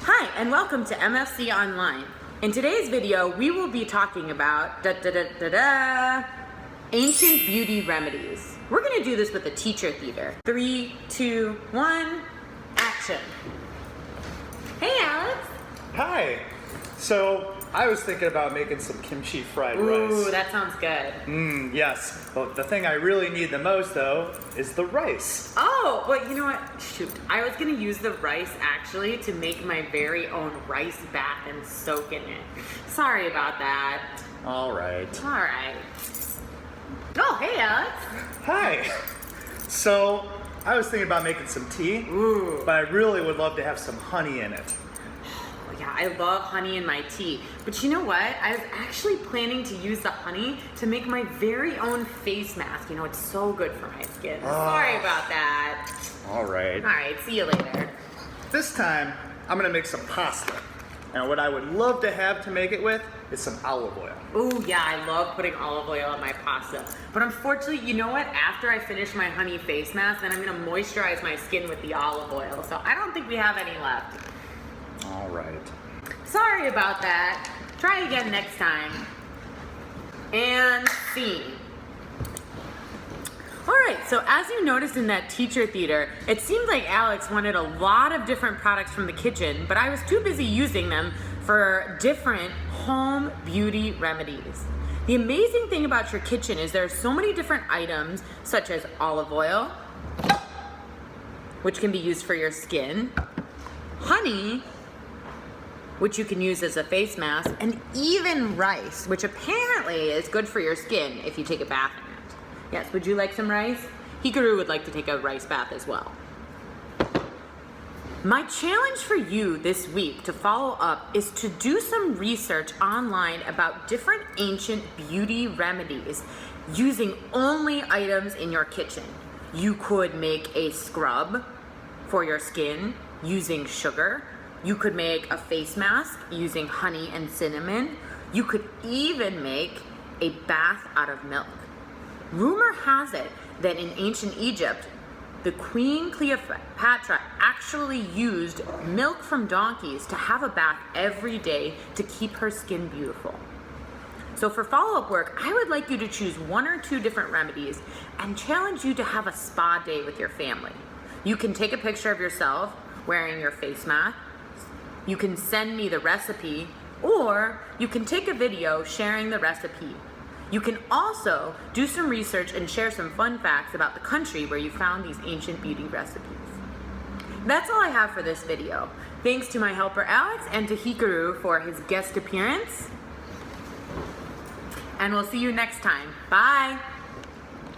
Hi, and welcome to MFC Online. In today's video, we will be talking about ancient beauty remedies. We're going to do this with a teacher theater. 3, 2, 1, action. Hey, Alex. Hi. So I was thinking about making some kimchi fried rice. Ooh, that sounds good. Yes. But the thing I really need the most, though, is the rice. Oh, well, you know what? Shoot. I was going to use the rice, actually, to make my very own rice bath and soak in it. Sorry about that. All right. All right. Oh, hey, Alex. Hi. So I was thinking about making some tea. Ooh. But I really would love to have some honey in it. Yeah, I love honey in my tea. But you know what? I was actually planning to use the honey to make my very own face mask. You know, it's so good for my skin. Sorry about that. All right. All right, see you later. This time, I'm going to make some pasta. And what I would love to have to make it with is some olive oil. Ooh, yeah, I love putting olive oil on my pasta. But unfortunately, you know what? After I finish my honey face mask, then I'm going to moisturize my skin with the olive oil. So I don't think we have any left. All right. Sorry about that. Try again next time. And scene. All right, so as you noticed in that teacher theater, it seemed like Alex wanted a lot of different products from the kitchen, but I was too busy using them for different home beauty remedies. The amazing thing about your kitchen is there are so many different items, such as olive oil, which can be used for your skin, honey, which you can use as a face mask, and even rice, which apparently is good for your skin if you take a bath in it. Yes, would you like some rice? Hikaru would like to take a rice bath as well. My challenge for you this week to follow up is to do some research online about different ancient beauty remedies using only items in your kitchen. You could make a scrub for your skin using sugar. You could make a face mask using honey and cinnamon. You could even make a bath out of milk. Rumor has it that in ancient Egypt, the Queen Cleopatra actually used milk from donkeys to have a bath every day to keep her skin beautiful. So for follow-up work, I would like you to choose 1 or 2 different remedies and challenge you to have a spa day with your family. You can take a picture of yourself wearing your face mask. You can send me the recipe, or you can take a video sharing the recipe. You can also do some research and share some fun facts about the country where you found these ancient beauty recipes. That's all I have for this video. Thanks to my helper Alex and to Hikaru for his guest appearance. And we'll see you next time. Bye!